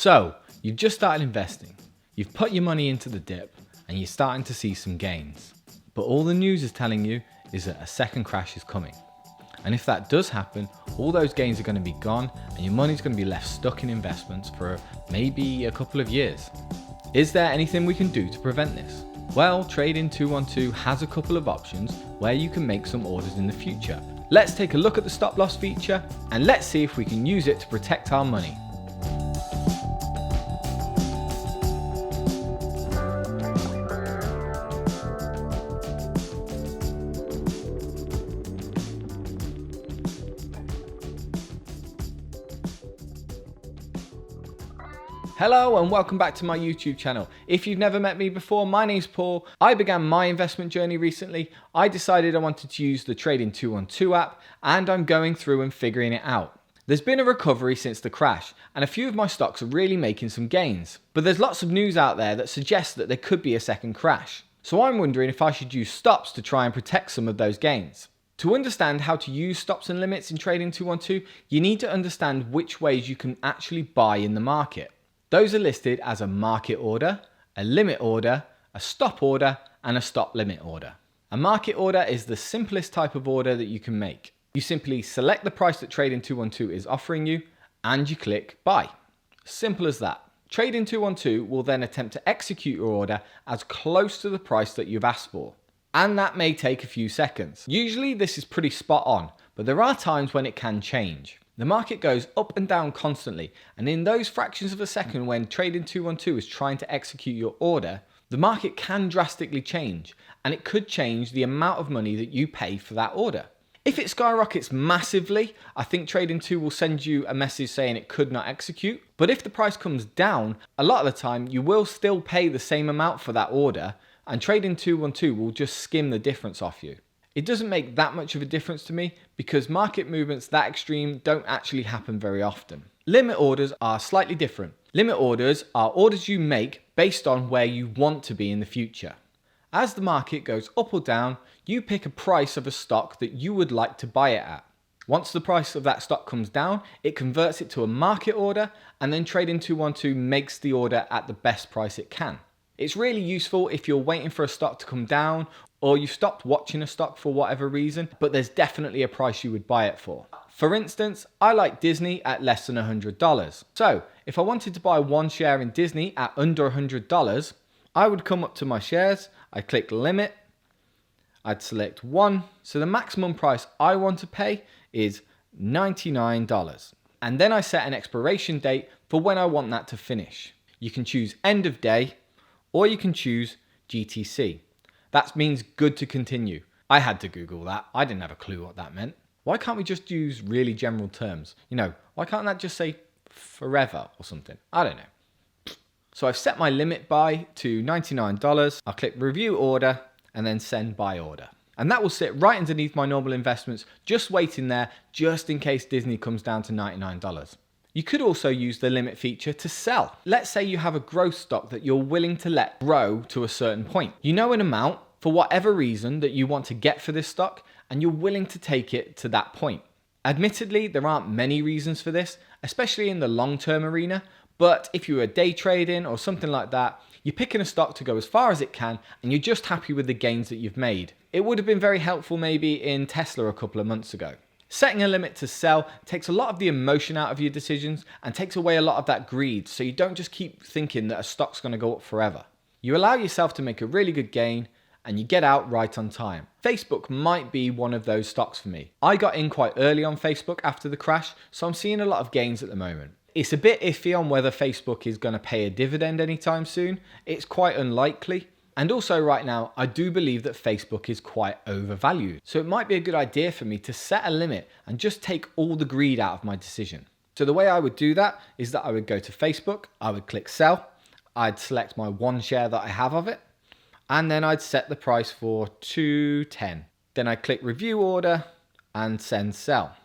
So, you've just started investing, you've put your money into the dip, and you're starting to see some gains. But all the news is telling you is that a second crash is coming. And if that does happen, all those gains are going to be gone and your money's going to be left stuck in investments for maybe a couple of years. Is there anything we can do to prevent this? Well, Trading 212 has a couple of options where you can make some orders in the future. Let's take a look at the stop loss feature and let's see if we can use it to protect our money. Hello and welcome back to my YouTube channel. If you've never met me before, my name's Paul. I began my investment journey recently. I decided I wanted to use the Trading 212 app and I'm going through and figuring it out. There's been a recovery since the crash and a few of my stocks are really making some gains. But there's lots of news out there that suggests that there could be a second crash. So I'm wondering if I should use stops to try and protect some of those gains. To understand how to use stops and limits in Trading 212, you need to understand which ways you can actually buy in the market. Those are listed as a market order, a limit order, a stop order, and a stop limit order. A market order is the simplest type of order that you can make. You simply select the price that Trading 212 is offering you, and you click buy. Simple as that. Trading 212 will then attempt to execute your order as close to the price that you've asked for. And that may take a few seconds. Usually this is pretty spot on, but there are times when it can change. The market goes up and down constantly, and in those fractions of a second when Trading 212 is trying to execute your order, the market can drastically change, and it could change the amount of money that you pay for that order. If it skyrockets massively, I think Trading 2 will send you a message saying it could not execute, but if the price comes down, a lot of the time you will still pay the same amount for that order, and Trading 212 will just skim the difference off you. It doesn't make that much of a difference to me because market movements that extreme don't actually happen very often. Limit orders are slightly different. Limit orders are orders you make based on where you want to be in the future. As the market goes up or down, you pick a price of a stock that you would like to buy it at. Once the price of that stock comes down, it converts it to a market order and then Trading 212 makes the order at the best price it can. It's really useful if you're waiting for a stock to come down or you've stopped watching a stock for whatever reason, but there's definitely a price you would buy it for. For instance, I like Disney at less than $100. So if I wanted to buy one share in Disney at under $100, I would come up to my shares, I'd click limit, I'd select one. So the maximum price I want to pay is $99. And then I set an expiration date for when I want that to finish. You can choose end of day, or you can choose GTC. That means good to continue. I had to Google that. I didn't have a clue what that meant. Why can't we just use really general terms? Why can't that just say forever or something? I don't know. So I've set my limit buy to $99. I'll click review order and then send buy order. And that will sit right underneath my normal investments, just waiting there, just in case Disney comes down to $99. You could also use the limit feature to sell. Let's say you have a growth stock that you're willing to let grow to a certain point. You know an amount for whatever reason that you want to get for this stock and you're willing to take it to that point. Admittedly, there aren't many reasons for this, especially in the long-term arena, but if you are day trading or something like that, you're picking a stock to go as far as it can and you're just happy with the gains that you've made. It would have been very helpful maybe in Tesla a couple of months ago. Setting a limit to sell takes a lot of the emotion out of your decisions and takes away a lot of that greed, so you don't just keep thinking that a stock's going to go up forever. You allow yourself to make a really good gain and you get out right on time. Facebook might be one of those stocks for me. I got in quite early on Facebook after the crash, so I'm seeing a lot of gains at the moment. It's a bit iffy on whether Facebook is going to pay a dividend anytime soon. It's quite unlikely. And also right now, I do believe that Facebook is quite overvalued. So it might be a good idea for me to set a limit and just take all the greed out of my decision. So the way I would do that is that I would go to Facebook, I would click sell, I'd select my one share that I have of it, and then I'd set the price for $2.10. Then I'd click review order and send sell.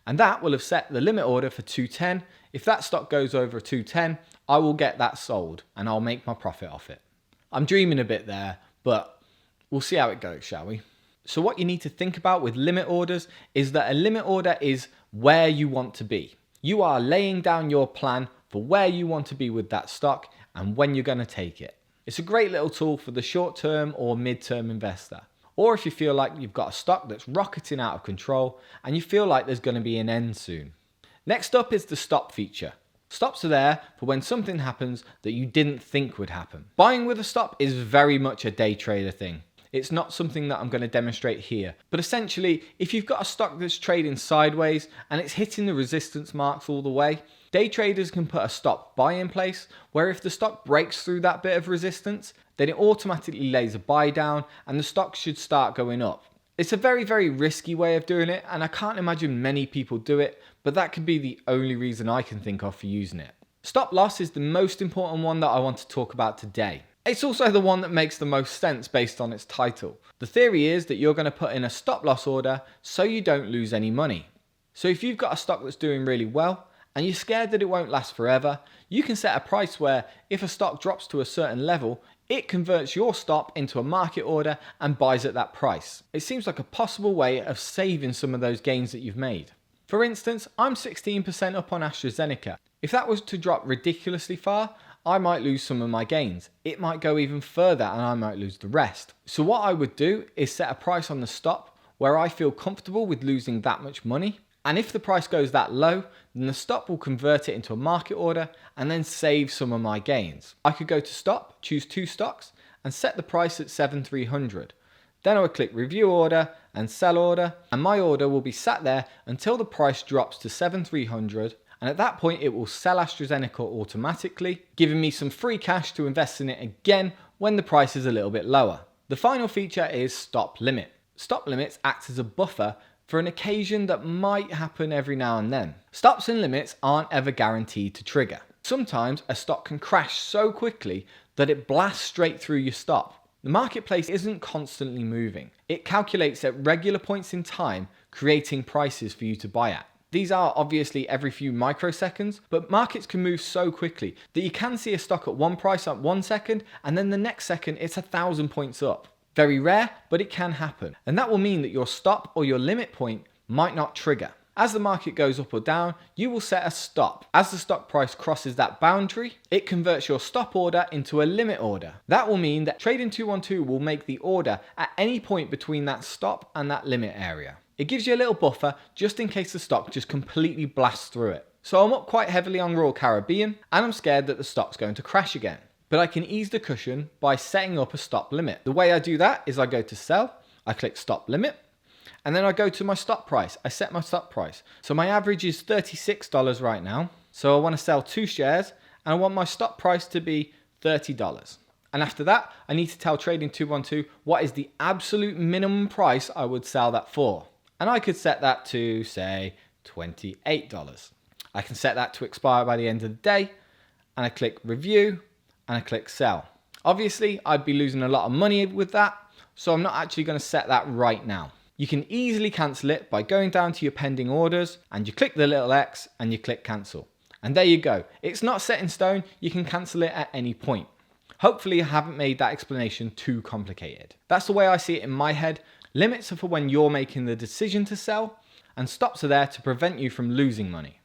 And that will have set the limit order for $2.10. If that stock goes over $2.10, I will get that sold and I'll make my profit off it. I'm dreaming a bit there, but we'll see how it goes, shall we? So what you need to think about with limit orders is that a limit order is where you want to be. You are laying down your plan for where you want to be with that stock and when you're going to take it. It's a great little tool for the short-term or mid-term investor. Or if you feel like you've got a stock that's rocketing out of control and you feel like there's going to be an end soon. Next up is the stop feature. Stops are there for when something happens that you didn't think would happen. Buying with a stop is very much a day trader thing. It's not something that I'm going to demonstrate here. But essentially, if you've got a stock that's trading sideways and it's hitting the resistance marks all the way, day traders can put a stop buy in place where if the stock breaks through that bit of resistance, then it automatically lays a buy down and the stock should start going up. It's a very, very risky way of doing it, and I can't imagine many people do it, but that could be the only reason I can think of for using it. Stop loss is the most important one that I want to talk about today. It's also the one that makes the most sense based on its title. The theory is that you're going to put in a stop loss order so you don't lose any money. So if you've got a stock that's doing really well and you're scared that it won't last forever, you can set a price where if a stock drops to a certain level, it converts your stop into a market order and buys at that price. It seems like a possible way of saving some of those gains that you've made. For instance, I'm 16% up on AstraZeneca. If that was to drop ridiculously far, I might lose some of my gains. It might go even further and I might lose the rest. So what I would do is set a price on the stop where I feel comfortable with losing that much money. And if the price goes that low, then the stop will convert it into a market order and then save some of my gains. I could go to stop, choose 2 stocks and set the price at 7,300. Then I would click review order and sell order, and my order will be sat there until the price drops to 7,300, and at that point it will sell AstraZeneca automatically, giving me some free cash to invest in it again when the price is a little bit lower. The final feature is stop limit. Stop limits act as a buffer for an occasion that might happen every now and then. Stops and limits aren't ever guaranteed to trigger. Sometimes a stock can crash so quickly that it blasts straight through your stop. The marketplace isn't constantly moving. It calculates at regular points in time, creating prices for you to buy at. These are obviously every few microseconds, but markets can move so quickly that you can see a stock at one price at 1 second, and then the next second it's 1,000 points up. Very rare, but it can happen. And that will mean that your stop or your limit point might not trigger. As the market goes up or down, you will set a stop. As the stock price crosses that boundary, it converts your stop order into a limit order. That will mean that Trading 212 will make the order at any point between that stop and that limit area. It gives you a little buffer just in case the stock just completely blasts through it. So I'm up quite heavily on Royal Caribbean and I'm scared that the stock's going to crash again. But I can ease the cushion by setting up a stop limit. The way I do that is I go to sell, I click stop limit, and then I go to my stop price. I set my stop price. So my average is $36 right now. So I want to sell 2 shares and I want my stop price to be $30. And after that, I need to tell Trading 212 what is the absolute minimum price I would sell that for. And I could set that to, say, $28. I can set that to expire by the end of the day, and I click review, and I click sell. Obviously, I'd be losing a lot of money with that, so I'm not actually going to set that right now. You can easily cancel it by going down to your pending orders, and you click the little X, and you click cancel. And there you go. It's not set in stone, you can cancel it at any point. Hopefully I haven't made that explanation too complicated. That's the way I see it in my head. Limits are for when you're making the decision to sell, and stops are there to prevent you from losing money.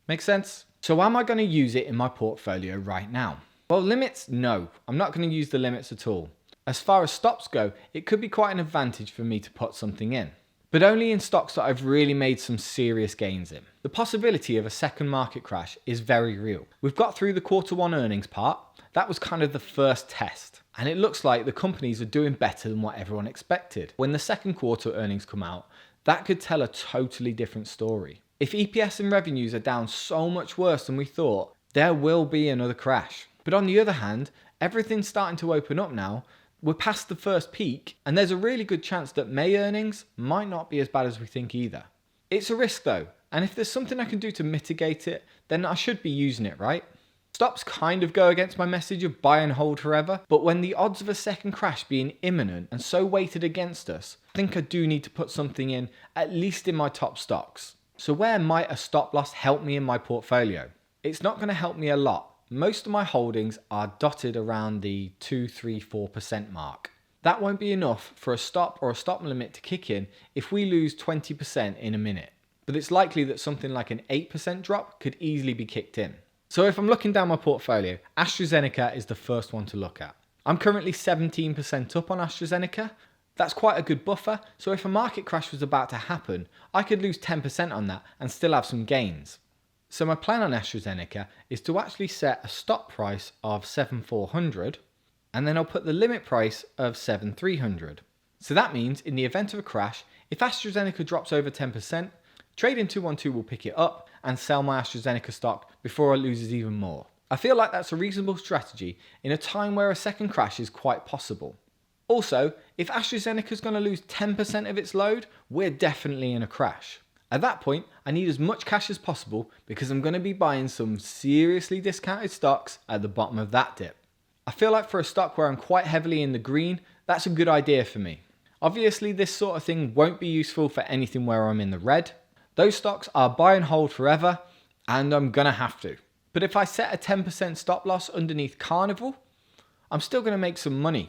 Make sense? So am I going to use it in my portfolio right now? Well, limits, no. I'm not going to use the limits at all. As far as stops go, it could be quite an advantage for me to put something in, but only in stocks that I've really made some serious gains in. The possibility of a second market crash is very real. We've got through the Q1 earnings part. That was kind of the first test. And it looks like the companies are doing better than what everyone expected. When the second quarter earnings come out, that could tell a totally different story. If EPS and revenues are down so much worse than we thought, there will be another crash. But on the other hand, everything's starting to open up now. We're past the first peak, and there's a really good chance that May earnings might not be as bad as we think either. It's a risk though, and if there's something I can do to mitigate it, then I should be using it, right? Stops kind of go against my message of buy and hold forever, but when the odds of a second crash being imminent and so weighted against us, I think I do need to put something in, at least in my top stocks. So where might a stop loss help me in my portfolio? It's not going to help me a lot. Most of my holdings are dotted around the 2, 3, 4% mark. That won't be enough for a stop or a stop limit to kick in if we lose 20% in a minute. But it's likely that something like an 8% drop could easily be kicked in. So if I'm looking down my portfolio, AstraZeneca is the first one to look at. I'm currently 17% up on AstraZeneca. That's quite a good buffer, so if a market crash was about to happen, I could lose 10% on that and still have some gains. So my plan on AstraZeneca is to actually set a stop price of 7,400 and then I'll put the limit price of 7,300. So that means in the event of a crash, if AstraZeneca drops over 10%, Trading 212 will pick it up and sell my AstraZeneca stock before it loses even more. I feel like that's a reasonable strategy in a time where a second crash is quite possible. Also, if AstraZeneca is going to lose 10% of its load, we're definitely in a crash. At that point, I need as much cash as possible because I'm going to be buying some seriously discounted stocks at the bottom of that dip. I feel like for a stock where I'm quite heavily in the green, that's a good idea for me. Obviously, this sort of thing won't be useful for anything where I'm in the red. Those stocks are buy and hold forever, and I'm going to have to. But if I set a 10% stop loss underneath Carnival, I'm still going to make some money.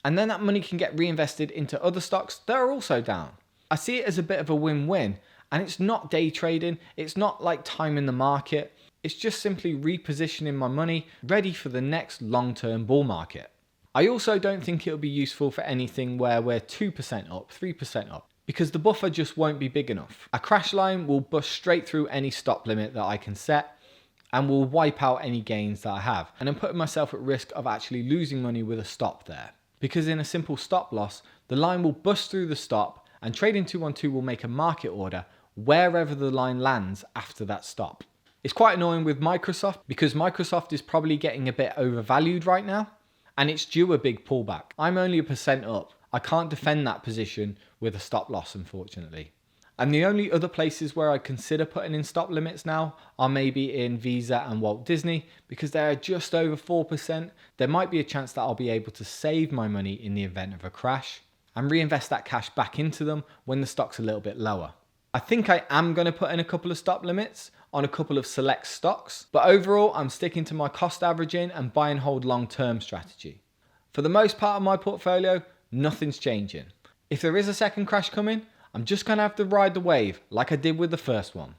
And then that money can get reinvested into other stocks that are also down. I see it as a bit of a win-win, and it's not day trading, it's not like timing the market, it's just simply repositioning my money ready for the next long-term bull market. I also don't think it'll be useful for anything where we're 2% up, 3% up, because the buffer just won't be big enough. A crash line will bust straight through any stop limit that I can set and will wipe out any gains that I have. And I'm putting myself at risk of actually losing money with a stop there. Because in a simple stop loss, the line will bust through the stop and Trading 212 will make a market order wherever the line lands after that stop. It's quite annoying with Microsoft because Microsoft is probably getting a bit overvalued right now and it's due a big pullback. I'm only 1% up. I can't defend that position with a stop loss, unfortunately. And the only other places where I consider putting in stop limits now are maybe in Visa and Walt Disney because they're just over 4%. There might be a chance that I'll be able to save my money in the event of a crash and reinvest that cash back into them when the stock's a little bit lower. I think I am going to put in a couple of stop limits on a couple of select stocks, but overall I'm sticking to my cost averaging and buy and hold long-term strategy. For the most part of my portfolio, nothing's changing. If there is a second crash coming, I'm just going to have to ride the wave like I did with the first one.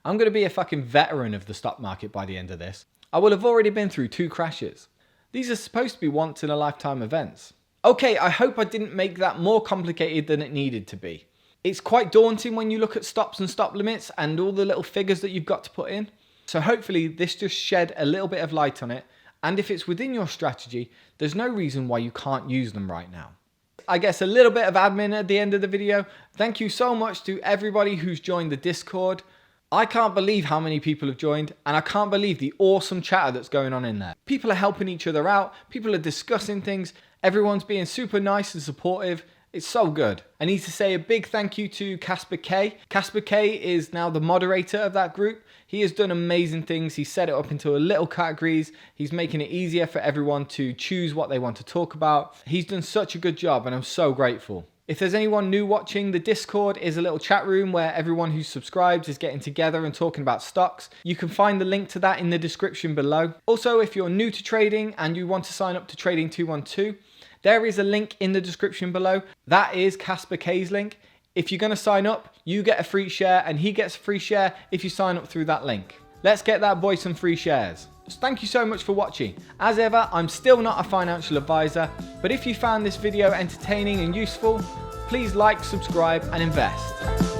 I'm going to be a fucking veteran of the stock market by the end of this. I will have already been through 2 crashes. These are supposed to be once in a lifetime events. Okay, I hope I didn't make that more complicated than it needed to be. It's quite daunting when you look at stops and stop limits and all the little figures that you've got to put in. So hopefully this just shed a little bit of light on it. And if it's within your strategy, there's no reason why you can't use them right now. I guess a little bit of admin at the end of the video. Thank you so much to everybody who's joined the Discord. I can't believe how many people have joined, and I can't believe the awesome chatter that's going on in there. People are helping each other out. People are discussing things. Everyone's being super nice and supportive. It's so good. I need to say a big thank you to Casper K. Casper K is now the moderator of that group. He has done amazing things. He's set it up into a little categories. He's making it easier for everyone to choose what they want to talk about. He's done such a good job and I'm so grateful. If there's anyone new watching, the Discord is a little chat room where everyone who's subscribed is getting together and talking about stocks. You can find the link to that in the description below. Also, if you're new to trading and you want to sign up to Trading 212, there is a link in the description below. That is Casper K's link. If you're going to sign up, you get a free share and he gets a free share if you sign up through that link. Let's get that boy some free shares. So thank you so much for watching. As ever, I'm still not a financial advisor, but if you found this video entertaining and useful, please like, subscribe and invest.